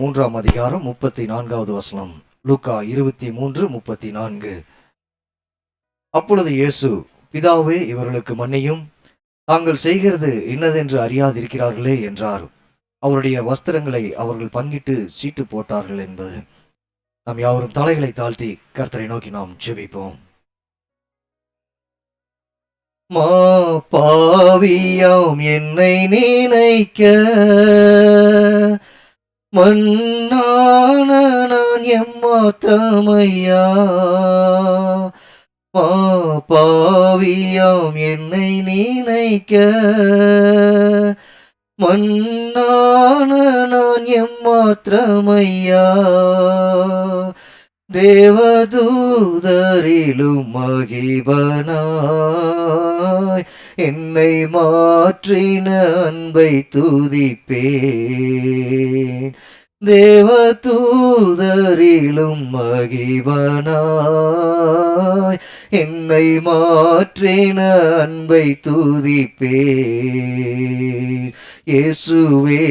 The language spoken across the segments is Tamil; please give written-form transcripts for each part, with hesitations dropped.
23 லூக்கா 23:34. அப்பொழுது இயேசு, பிதாவே, இவர்களுக்கு மன்னியும், தாங்கள் செய்கிறது இன்னதென்று அறியாதிருக்கிறார்களே என்றார். அவருடைய வஸ்திரங்களை அவர்கள் பங்கிட்டு சீட்டு போட்டார்கள் என்பது. நாம் யாவரும் தலைகளை தாழ்த்தி கர்த்தரை நோக்கி நாம் ஜெபிப்போம். மா பாவியாம் என்னை நினைக்க மன்னான நான் எம்மாத்திரமையா. மா பாவியாம் என்னை நினைக்க மன்னான நான் எம்மாத்திரமையா. தேவதூதரிலும் மகிபனாய் என்னை மாற்றின அன்பை துதிப்பேன். தேவதூதரிலும் மகிபனாய் என்னை மாற்றின அன்பை துதிப்பேன். இயேசுவே,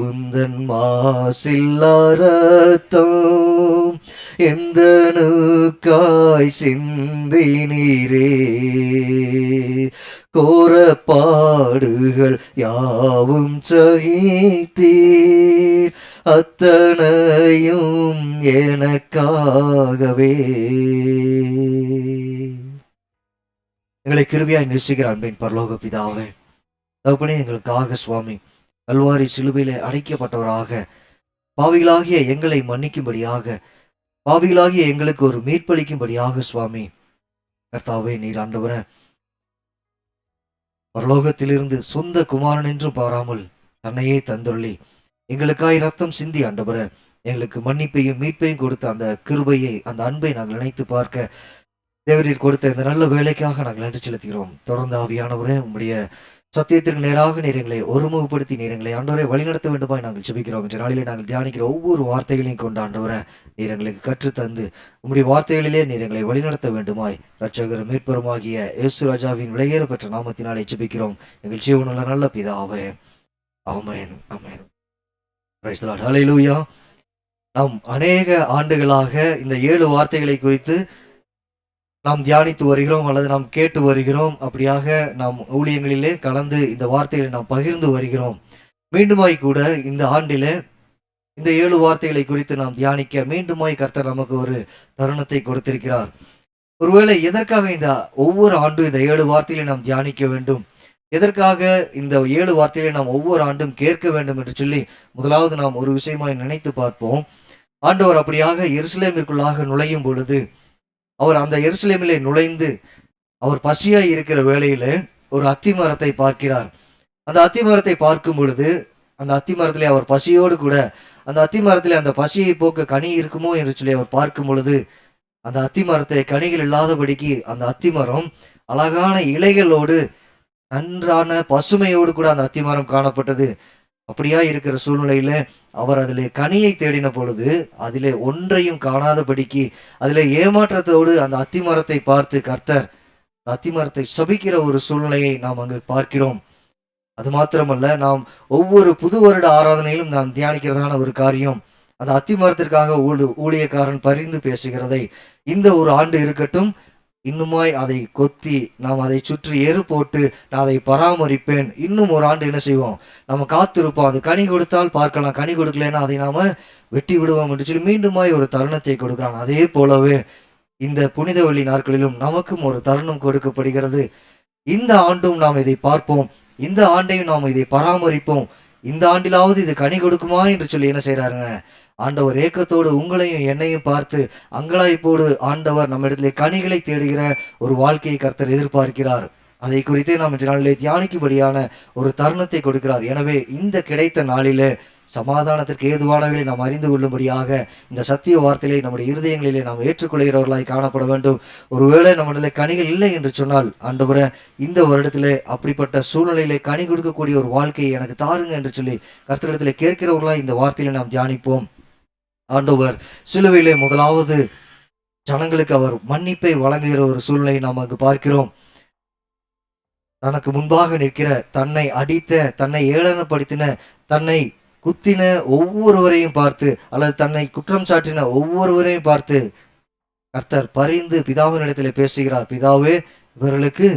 உந்தன் மாசில்லா இரத்தம் எந்தனுக்காய் சிந்தினீரே. கோரப்பாடுகள் யாவும் சகித்தீர், அத்தனையும் எனக்காகவே. எங்களை கிருபையாய் நேசிக்கிற அன்பின் பரலோக பிதாவே, தகப்பனே, எங்களுக்காக சுவாமி கல்வாரி சிலுவையிலே அடைக்கப்பட்டவராக பாவிகளாகிய எங்களை மன்னிக்கும்படியாக, பாவிகளாகிய எங்களுக்கு ஒரு மீட்பளிக்கும்படியாக சுவாமி கர்த்தாவே, நீர் ஆண்டவரே பரலோகத்திலிருந்து சொந்த குமாரன் என்றும் பாராமல் தன்னையே தந்துள்ளி எங்களுக்காய் ரத்தம் சிந்தி ஆண்டவரே எங்களுக்கு மன்னிப்பையும் மீட்பையும் கொடுத்த அந்த கிருபையை, அந்த அன்பை நாங்கள் நினைத்து பார்க்க தேவரீர் கொடுத்த இந்த நல்ல வேலைக்காக நாங்கள் நன்றி செலுத்துகிறோம். தொடர்ந்து ஆவியானவரே உம்முடைய சத்தியத்திற்கு நேராக நீர் எங்களை ஒருமுகப்படுத்தி நீர் எங்களை ஆண்டவரை வழிநடத்த வேண்டுமாய் நாங்கள் ஜெபிக்கிறோம். இன்ற நாளிலே நாங்கள் தியானிக்கிற ஒவ்வொரு வார்த்தைகளையும் கொண்டு ஆண்டவரை நீர் எங்களுக்கு கற்றுத்தந்து உம்முடைய வார்த்தைகளிலே நீர் எங்களை வழிநடத்த வேண்டுமாய் இரட்சகர் மீட்பருமாகிய இயேசு ராஜாவின் விலையேற பெற்ற நாமத்தினாலே ஜெபிக்கிறோம் எங்கள் ஜீவனுள்ள நல்ல பிதாவே, ஆமென், ஆமென். பிரைஸ் தி லார்ட், ஹல்லேலூயா. நாம் அநேக ஆண்டுகளாக இந்த 7 வார்த்தைகளை குறித்து நாம் தியானித்து வருகிறோம் அல்லது நாம் கேட்டு வருகிறோம். அப்படியாக நாம் ஊழியங்களிலே கலந்து இந்த வார்த்தைகளை நாம் பகிர்ந்து வருகிறோம். மீண்டுமாய் கூட இந்த ஆண்டிலே இந்த 7 வார்த்தைகளை குறித்து நாம் தியானிக்க மீண்டுமாய் கர்த்தர் நமக்கு ஒரு தருணத்தை கொடுத்திருக்கிறார். ஒருவேளை எதற்காக இந்த ஒவ்வொரு ஆண்டும் இந்த 7 வார்த்தைகளை நாம் தியானிக்க வேண்டும், எதற்காக இந்த 7 வார்த்தைகளை நாம் ஒவ்வொரு ஆண்டும் கேட்க வேண்டும் என்று சொல்லி முதலாவது நாம் ஒரு விஷயமாய் நினைத்து பார்ப்போம். ஆண்டவர் அப்படியாக எருசலேமிற்குள்ளாக நுழையும் பொழுது, அவர் அந்த எருசலேமிலே நுழைந்து அவர் பசியாய் இருக்கிற வேளையில ஒரு அத்தி மரத்தை பார்க்கிறார். அந்த அத்தி மரத்தை பார்க்கும் பொழுது அந்த அத்தி மரத்திலே அவர் பசியோடு கூட அந்த அத்தி மரத்திலே அந்த பசியை போக்க கனி இருக்குமோ என்று சொல்லி அவர் பார்க்கும் பொழுது அந்த அத்தி மரத்திலே கனிகள் இல்லாதபடிக்கு அந்த அத்தி மரம் அழகான இலைகளோடு நன்றான பசுமையோடு கூட அந்த அத்தி மரம் காணப்பட்டது. அப்படியா இருக்கிற சூழ்நிலையில அவர் அதிலே கனியை தேடின பொழுது அதிலே ஒன்றையும் காணாதபடிக்கு அதிலே ஏமாற்றத்தோடு அந்த அத்தி மரத்தை பார்த்து கர்த்தர் அத்தி மரத்தை சபிக்கிற ஒரு சூழ்நிலையை நாம் அங்கு பார்க்கிறோம். அது மாத்திரமல்ல, நாம் ஒவ்வொரு புது வருட ஆராதனையிலும் நாம் தியானிக்கிறதான ஒரு காரியம், அந்த அத்தி மரத்திற்காக ஊழியக்காரன் பரிந்து பேசுகிறதை இந்த ஒரு ஆண்டு இருக்கட்டும், இன்னுமாய் அதை கொத்தி நாம் அதை சுற்றி எரு போட்டு நான் அதை பராமரிப்பேன். இன்னும் ஒரு ஆண்டு என்ன செய்வோம், நம்ம காத்திருப்போம். அது கனி கொடுத்தால் பார்க்கலாம், கனி கொடுக்கலன்னா அதை நாம வெட்டி விடுவோம் என்று சொல்லி மீண்டுமாய் ஒரு தருணத்தை கொடுக்கிறான். அதே போலவே இந்த புனித வெள்ளி நாட்களிலும் நமக்கும் ஒரு தருணம் கொடுக்கப்படுகிறது. இந்த ஆண்டும் நாம் இதை பார்ப்போம், இந்த ஆண்டையும் நாம் இதை பராமரிப்போம், இந்த ஆண்டிலாவது இது கனி கொடுக்குமா என்று சொல்லி என்ன செய்யறாருங்க, ஆண்டவர் ஏக்கத்தோடு உங்களையும் என்னையும் பார்த்து அங்கலாய்ப்போடு ஆண்டவர் நம்ம இடத்துல கனிகளை தேடுகிற ஒரு வாழ்க்கையை கர்த்தர் எதிர்பார்க்கிறார். அதை குறித்து நாம் இன்று நாளிலே தியானிக்கும்படியான ஒரு தருணத்தை கொடுக்கிறார். எனவே இந்த கிடைத்த நாளிலே சமாதானத்திற்கு ஏதுவானவர்களை நாம் அறிந்து கொள்ளும்படியாக இந்த சத்திய வார்த்தையை நம்முடைய இருதயங்களிலே நாம் ஏற்றுக்கொள்கிறவர்களாய் காணப்பட வேண்டும். ஒருவேளை நம்முடைய கனிகள் இல்லை என்று சொன்னால், ஆண்டவரே இந்த வருடத்திலே அப்படிப்பட்ட சூழ்நிலையிலே கனி கொடுக்கக்கூடிய ஒரு வாழ்க்கையை எனக்கு தாருங்க என்று சொல்லி கர்த்தரிடத்திலே கேட்கிறவர்களாய் இந்த வார்த்தையில நாம் தியானிப்போம். ஆண்டவர் சிலுவையிலே முதலாவது ஜனங்களுக்கு அவர் மன்னிப்பை வழங்குகிற ஒரு சூழ்நிலையை நாம் அங்கு பார்க்கிறோம். தனக்கு முன்பாக நிற்கிற, தன்னை அடித்த, தன்னை ஏளனப்படுத்தின, தன்னை குத்தின ஒவ்வொருவரையும் பார்த்து, அல்லது தன்னை குற்றம் சாட்டின ஒவ்வொருவரையும் பார்த்து கர்த்தர் பரிந்து பிதாவினிடத்திலே பேசுகிறார். பிதாவே, இவர்களுக்கு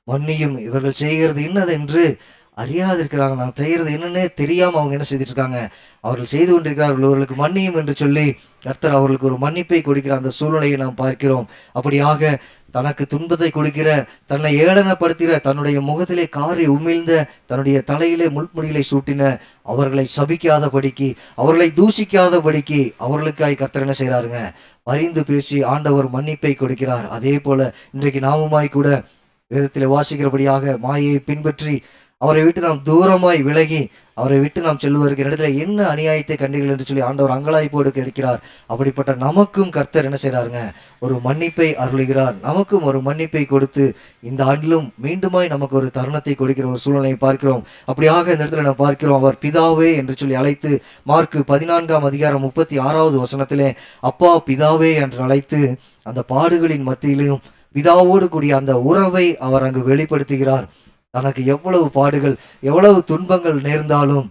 மன்னியும், இவர்கள் செய்கிறது இன்னதென்று அறியாதிருக்கிறாங்க. நான் செய்கிறது என்னன்னே தெரியாம அவங்க என்ன செய்துட்டு இருக்காங்க, அவர்கள் செய்து கொண்டிருக்கிறார்கள், இவர்களுக்கு மன்னியும் என்று சொல்லி கர்த்தர் அவர்களுக்கு ஒரு மன்னிப்பை கொடுக்கிற அந்த சூழ்நிலையை நாம் பார்க்கிறோம். அப்படியாக தனக்கு துன்பத்தை கொடுக்கிற, தன்னை ஏளனப்படுத்துகிற, தன்னுடைய முகத்திலே காரி உமிழ்ந்த, தன்னுடைய தலையிலே முள்முடிகளை சூட்டின அவர்களை சபிக்காதபடிக்கு, அவர்களை தூஷிக்காதபடிக்கு அவர்களுக்காய் கர்த்தர் என்ன செய்கிறாருங்க, பரிந்து பேசி ஆண்டவர் மன்னிப்பை கொடுக்கிறார். அதே போல இன்றைக்கு நாமுமாய் கூட வேதத்திலே வாசிக்கிறபடியாக மாயையை பின்பற்றி அவரை விட்டு நாம் தூரமாய் விலகி அவரை விட்டு நாம் செல்வதற்கு இடத்துல என்ன அநியாயத்தை கண்டீர்கள் என்று சொல்லி ஆண்டவர் அங்கலாய்ப்போடு கேட்கிறார். அப்படிப்பட்ட நமக்கும் கர்த்தர் என்ன செய்கிறாருங்க, ஒரு மன்னிப்பை அருளுகிறார். நமக்கும் ஒரு மன்னிப்பை கொடுத்து இந்த ஆண்டிலும் மீண்டுமாய் நமக்கு ஒரு தருணத்தை கொடுக்கிற ஒரு சூழ்நிலையை பார்க்கிறோம். அப்படியாக இந்த இடத்துல நாம் பார்க்கிறோம், அவர் பிதாவே என்று சொல்லி அழைத்து மார்க்கு 14:36 வசனத்திலே அப்பா பிதாவே என்று அழைத்து அந்த பாடுகளின் மத்தியிலும் பிதாவோடு கூடிய அந்த உறவை அவர் அங்கு வெளிப்படுத்துகிறார். தனக்கு எவ்வளவு பாடுகள், எவ்வளவு துன்பங்கள் நேர்ந்தாலும்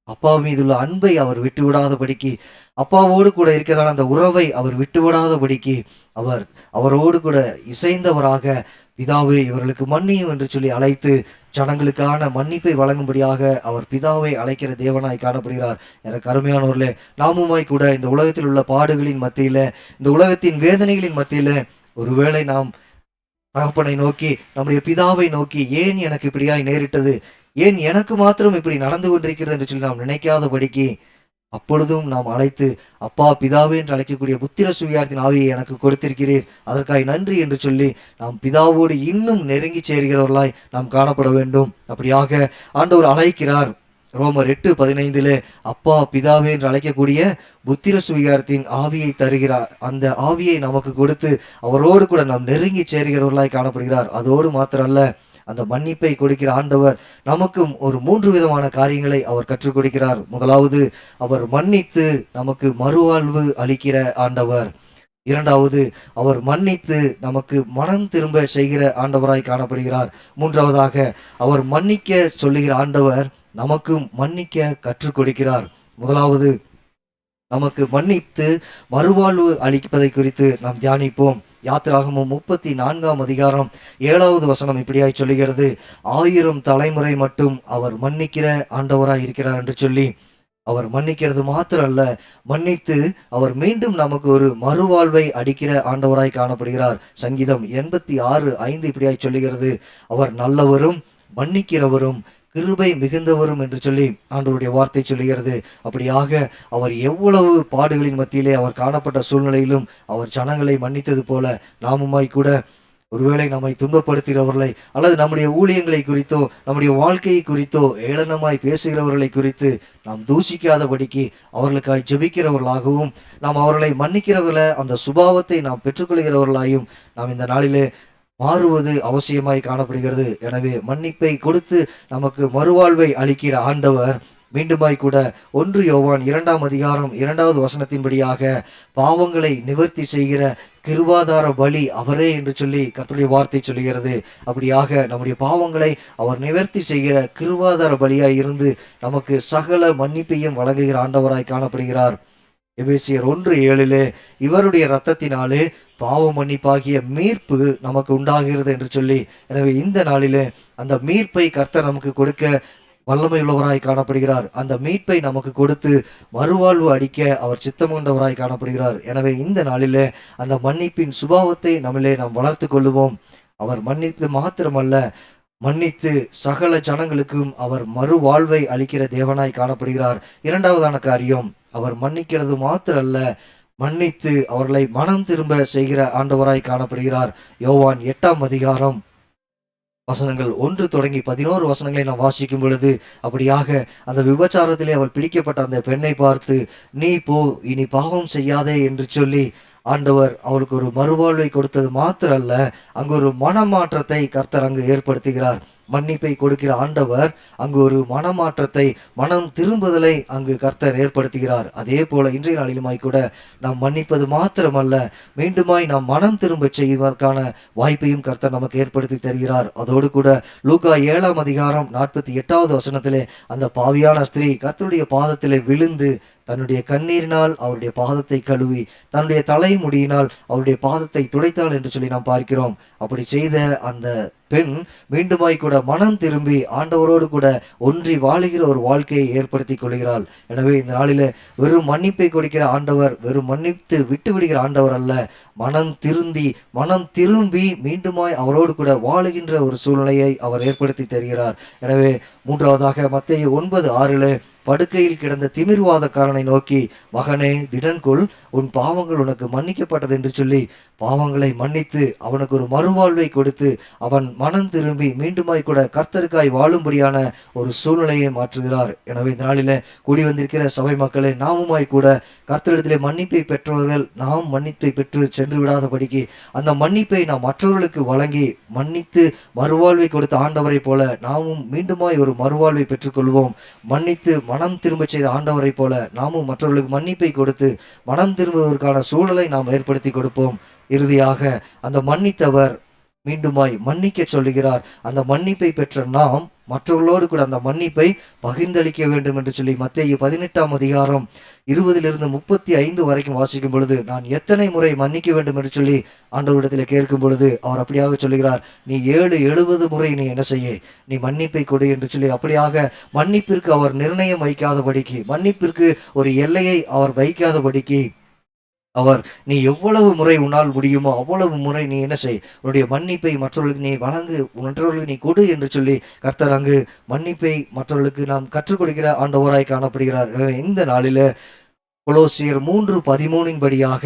அப்பா மீதுள்ள அன்பை அவர் விட்டுவிடாதபடிக்கு, அப்பாவோடு கூட இருக்கிறதான அந்த உறவை அவர் விட்டுவிடாதபடிக்கு அவரோடு கூட இசைந்தவராக பிதாவே இவர்களுக்கு மன்னியும் என்று சொல்லி அழைத்து ஜனங்களுக்கான மன்னிப்பை வழங்கும்படியாக அவர் பிதாவை அழைக்கிற தேவனாய் காணப்படுகிறார். எனக்கு அருமையானவர்களே, நாமுமாய் கூட இந்த உலகத்தில் உள்ள பாடுகளின் மத்தியில, இந்த உலகத்தின் வேதனைகளின் மத்தியில ஒருவேளை நாம் தகப்பனை நோக்கி, நம்முடைய பிதாவை நோக்கி, ஏன் எனக்கு இப்படியாய் நேரிட்டது, ஏன் எனக்கு மாத்திரம் இப்படி நடந்து கொண்டிருக்கிறது என்று சொல்லி நாம் நினைக்காதபடிக்கு அப்பொழுதும் நாம் அழைத்து அப்பா பிதாவே என்று அழைக்கக்கூடிய புத்திர சுவிகாரத்தின் ஆவியை எனக்கு கொடுத்திருக்கிறீர், அதற்காக நன்றி என்று சொல்லி நாம் பிதாவோடு இன்னும் நெருங்கி சேர்கிறவர்களாய் நாம் காணப்பட வேண்டும். அப்படியாக ஆண்டவர் அழைக்கிறார். ரோமர் 8:15 அப்பா பிதாவே என்று அழைக்கக்கூடிய புத்திர சுவிகாரத்தின் ஆவியை தருகிறார். அந்த ஆவியை நமக்கு கொடுத்து அவரோடு கூட நாம் நெருங்கி சேர்கிறவர்களாய் காணப்படுகிறார். அதோடு மாத்திரமல்ல, அந்த மன்னிப்பை கொடுக்கிற ஆண்டவர் நமக்கும் ஒரு 3 விதமான காரியங்களை அவர் கற்றுக் கொடுக்கிறார். முதலாவது, அவர் மன்னித்து நமக்கு மறுவாழ்வு அளிக்கிற ஆண்டவர். இரண்டாவது, அவர் மன்னித்து நமக்கு மனம் திரும்ப செய்கிற ஆண்டவராய் காணப்படுகிறார். மூன்றாவதாக, அவர் மன்னிக்க சொல்லுகிற ஆண்டவர் நமக்கும் மன்னிக்க கற்றுக் கொடுக்கிறார். முதலாவது, நமக்கு மன்னித்து மறுவாழ்வு அளிப்பதை குறித்து நாம் தியானிப்போம். யாத்திராகமம் 34:7 வசனம் இப்படியாய் சொல்லுகிறது, 1000 தலைமுறை மட்டும் அவர் மன்னிக்கிற ஆண்டவராய் இருக்கிறார் என்று சொல்லி, அவர் மன்னிக்கிறது மாத்திரம் அல்ல, மன்னித்து அவர் மீண்டும் நமக்கு ஒரு மறுவாழ்வை அளிக்கிற ஆண்டவராய் காணப்படுகிறார். சங்கீதம் 86:5 இப்படியாய் சொல்லுகிறது, அவர் நல்லவரும் மன்னிக்கிறவரும் கிருபை மிகுந்தவரும் என்று சொல்லி ஆண்டவருடைய வார்த்தை சொல்லுகிறது. அப்படியாக அவர் எவ்வளவு பாடுகளின் மத்தியிலே அவர் காணப்பட்ட சூழ்நிலையிலும் அவர் ஜனங்களை மன்னித்தது போல நாமுமாய் கூட ஒருவேளை நம்மை துன்பப்படுத்துகிறவர்களை அல்லது நம்முடைய ஊழியங்களை குறித்தோ நம்முடைய வாழ்க்கையை குறித்தோ ஏளனமாய் பேசுகிறவர்களை குறித்து நாம் தூஷிக்காதபடிக்கு அவர்களுக்காய் ஜெபிக்கிறவர்களாகவும் நாம் அவர்களை மன்னிக்கிறவர்களை அந்த சுபாவத்தை நாம் பெற்றுக்கொள்கிறவர்களாயும் நாம் இந்த நாளிலே மாறுவது அவசியமாய் காணப்படுகிறது. எனவே மன்னிப்பை கொடுத்து நமக்கு மறுவாழ்வை அளிக்கிற ஆண்டவர் மீண்டுமாய் கூட 1 யோவான் 2 வசனத்தின்படியாக பாவங்களை நிவர்த்தி செய்கிற கிருபாதார பலி அவரே என்று சொல்லி கர்த்தருடைய வார்த்தை சொல்லுகிறது. அப்படியாக நம்முடைய பாவங்களை அவர் நிவர்த்தி செய்கிற கிருபாதார பலியாய் இருந்து நமக்கு சகல மன்னிப்பையும் வழங்குகிற ஆண்டவராய் காணப்படுகிறார். எபேசியர் 1:7 இவருடைய இரத்தத்தினாலே பாவ மன்னிப்பாகிய மீட்பு நமக்கு உண்டாகிறது என்று சொல்லி, எனவே இந்த நாளிலே அந்த மீட்பை கர்த்தர் நமக்கு கொடுக்க வல்லமை உள்ளவராய் காணப்படுகிறார். அந்த மீட்பை நமக்கு கொடுத்து மறுவாழ்வு அளிக்க அவர் சித்தம் கொண்டவராய் காணப்படுகிறார். எனவே இந்த நாளிலே அந்த மன்னிப்பின் சுபாவத்தை நம்மளே நாம் வளர்த்து கொள்ளுவோம். அவர் மன்னித்து மாத்திரமல்ல, மன்னித்து சகல ஜனங்களுக்கும் அவர் மறுவாழ்வை அளிக்கிற தேவனாய் காணப்படுகிறார். இரண்டாவதான காரியம், அவர் மன்னிக்கிறது மாத்திரல்ல, மன்னித்து அவர்களை மனம் திரும்ப செய்கிற ஆண்டவராய் காணப்படுகிறார். யோவான் 8 வசனங்கள் 1 தொடங்கி 11 வசனங்களை நாம் வாசிக்கும் பொழுது, அப்படியாக அந்த விபச்சாரத்திலே அவள் பிடிக்கப்பட்ட அந்த பெண்ணை பார்த்து, நீ போ, இனி பாவம் செய்யாதே என்று சொல்லி ஆண்டவர் அவளுக்கு ஒரு மறுவாழ்வை கொடுத்தது மாத்திரல்ல, அங்கு ஒரு மனமாற்றத்தை கர்த்தர் அங்கு ஏற்படுத்துகிறார். மன்னிப்பை கொடுக்கிற ஆண்டவர் அங்கு ஒரு மனமாற்றத்தை, மனம் திரும்புதலை அங்கு கர்த்தர் ஏற்படுத்துகிறார். அதே போல இன்றைய நாளிலுமாய் கூட நாம் மன்னிப்பது மாத்திரமல்ல, மீண்டுமாய் நாம் மனம் திரும்ப செய்வதற்கான வாய்ப்பையும் கர்த்தர் நமக்கு ஏற்படுத்தி தருகிறார். அதோடு கூட லூக்கா 7ஆம் அதிகாரம் 48வது வசனத்திலே அந்த பாவியான ஸ்திரீ கர்த்தருடைய பாதத்திலே விழுந்து தன்னுடைய கண்ணீரினால் அவருடைய பாதத்தை கழுவி தன்னுடைய தலைமுடியினால் அவருடைய பாதத்தை துடைத்தாள் என்று சொல்லி நாம் பார்க்கிறோம். அப்படி செய்த அந்த பெண் மீண்டுமாய் கூட மனம் திரும்பி ஆண்டவரோடு கூட ஒன்றி வாழுகிற ஒரு வாழ்க்கையை ஏற்படுத்தி கொள்கிறாள். எனவே இந்த நாளில வெறும் மன்னிப்பை கொடுக்கிற ஆண்டவர், வெறும் மன்னித்து விட்டு விடுகிற ஆண்டவர் அல்ல, மனம் திரும்பி மீண்டுமாய் அவரோடு கூட வாழுகின்ற ஒரு சூழ்நிலையை அவர் ஏற்படுத்தி தருகிறார். எனவே மூன்றாவதாக மத்தேயு 9:6 படுக்கையில் கிடந்த திமிர்வாதக்காரனை நோக்கி, மகனே திடன்கொள், உன் பாவங்கள் உனக்கு மன்னிக்கப்பட்டது என்று சொல்லி பாவங்களை மன்னித்து அவனுக்கு ஒரு மறுவாழ்வை கொடுத்து அவன் மனம் திரும்பி மீண்டுமாய் கூட கர்த்தருக்காய் வாழும்படியான ஒரு சூழ்நிலையை மாற்றுகிறார். எனவே இந்த நாளில கூடி வந்திருக்கிற சபை மக்களே, நாமுமாய் கூட கர்த்தரிடத்திலே மன்னிப்பை பெற்றவர்கள் நாம் மன்னிப்பை பெற்று சென்று விடாதபடிக்கு அந்த மன்னிப்பை நாம் மற்றவர்களுக்கு வழங்கி மன்னித்து மறுவாழ்வை கொடுத்த ஆண்டவரை போல நாமும் மீண்டுமாய் ஒரு மறுவாழ்வை பெற்றுக்கொள்வோம். மன்னித்து மனம் திரும்ப செய்த ஆண்டவரை போல நாமும் மற்றவர்களுக்கு மன்னிப்பை கொடுத்து மனம் திரும்புவதற்கான சூழலை நாம் ஏற்படுத்தி கொடுப்போம். இறுதியாக அந்த மன்னித்தவர் மீண்டுமாய் மன்னிக்க சொல்லுகிறார். அந்த மன்னிப்பை பெற்ற நாம் மற்றவர்களோடு கூட அந்த மன்னிப்பை பகிர்ந்தளிக்க வேண்டும் என்று சொல்லி மத்தேயு 18ஆம் அதிகாரம் 20-35 வரைக்கும் வாசிக்கும் பொழுது, நான் எத்தனை முறை மன்னிக்க வேண்டும் என்று சொல்லி ஆண்டவரிடத்தில் கேட்கும் பொழுது அவர் அப்படியாக சொல்லுகிறார், நீ 70 முறை நீ என்ன செய்ய, நீ மன்னிப்பை கொடு என்று சொல்லி அப்படியாக மன்னிப்பிற்கு அவர் நிர்ணயம் வைக்காதபடிக்கு, மன்னிப்பிற்கு ஒரு எல்லையை அவர் வைக்காதபடிக்கு அவர் நீ எவ்வளவு முறை உன்னால் முடியுமோ அவ்வளவு முறை நீ என்ன செய், உன்னுடைய மன்னிப்பை மற்றவர்களுக்கு நீ வழங்கு, மற்றவர்களுக்கு நீ கொடு என்று சொல்லி கர்த்தர் அங்கு மன்னிப்பை மற்றவர்களுக்கு நாம் கற்றுக் கொடுக்கிற ஆண்டவராய் காணப்படுகிறார். இந்த நாளில கொலோசியர் 3:13 படியாக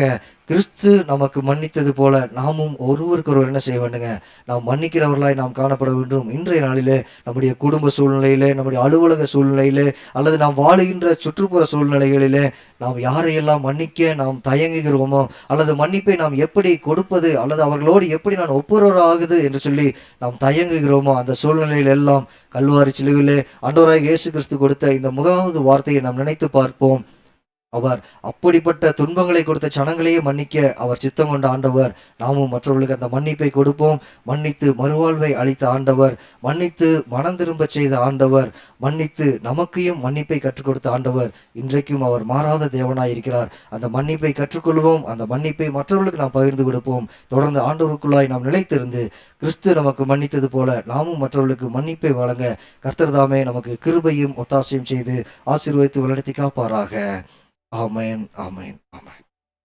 கிறிஸ்து நமக்கு மன்னித்தது போல நாமும் ஒருவருக்கொருவர் என்ன செய்ய வேண்டுங்க, நாம் மன்னிக்கிறவர்களாய் நாம் காணப்பட வேண்டும். இன்றைய நாளிலே நம்முடைய குடும்ப சூழ்நிலையிலே, நம்முடைய அலுவலக சூழ்நிலையிலே, அல்லது நாம் வாழுகின்ற சுற்றுப்புற சூழ்நிலைகளிலே நாம் யாரையெல்லாம் மன்னிக்க நாம் தயங்குகிறோமோ, அல்லது மன்னிப்பை நாம் எப்படி கொடுப்பது, அல்லது அவர்களோடு எப்படி நான் ஒப்புரவாகுது என்று சொல்லி நாம் தயங்குகிறோமோ, அந்த சூழ்நிலையில் எல்லாம் கல்வாரி சிலுவிலே ஆண்டவராகிய இயேசு கிறிஸ்து கொடுத்த இந்த முதலாவது வார்த்தையை நாம் நினைத்து பார்ப்போம். அவர் அப்படிப்பட்ட துன்பங்களை கொடுத்த சனங்களையே மன்னிக்க அவர் சித்தம் கொண்ட ஆண்டவர். நாமும் மற்றவர்களுக்கு அந்த மன்னிப்பை கொடுப்போம். மன்னித்து மறுவாழ்வை அளித்த ஆண்டவர், மன்னித்து மனம் திரும்ப செய்த ஆண்டவர், மன்னித்து நமக்கையும் மன்னிப்பை கற்றுக் கொடுத்த ஆண்டவர். இன்றைக்கும் அவர் மாறாத தேவனாய் இருக்கிறார். அந்த மன்னிப்பை கற்றுக்கொள்வோம். அந்த மன்னிப்பை மற்றவர்களுக்கு நாம் பகிர்ந்து கொடுப்போம். தொடர்ந்து ஆண்டவருக்குள்ளாய் நாம் நிலைத்திருந்து கிறிஸ்து நமக்கு மன்னித்தது போல நாமும் மற்றவர்களுக்கு மன்னிப்பை வழங்க கர்த்தர் தாமே நமக்கு கிருபையும் ஒத்தாசையும் செய்து ஆசீர்வதித்து வழிநடத்தி காப்பாராக. ஆமென், ஆமென், ஆமென்.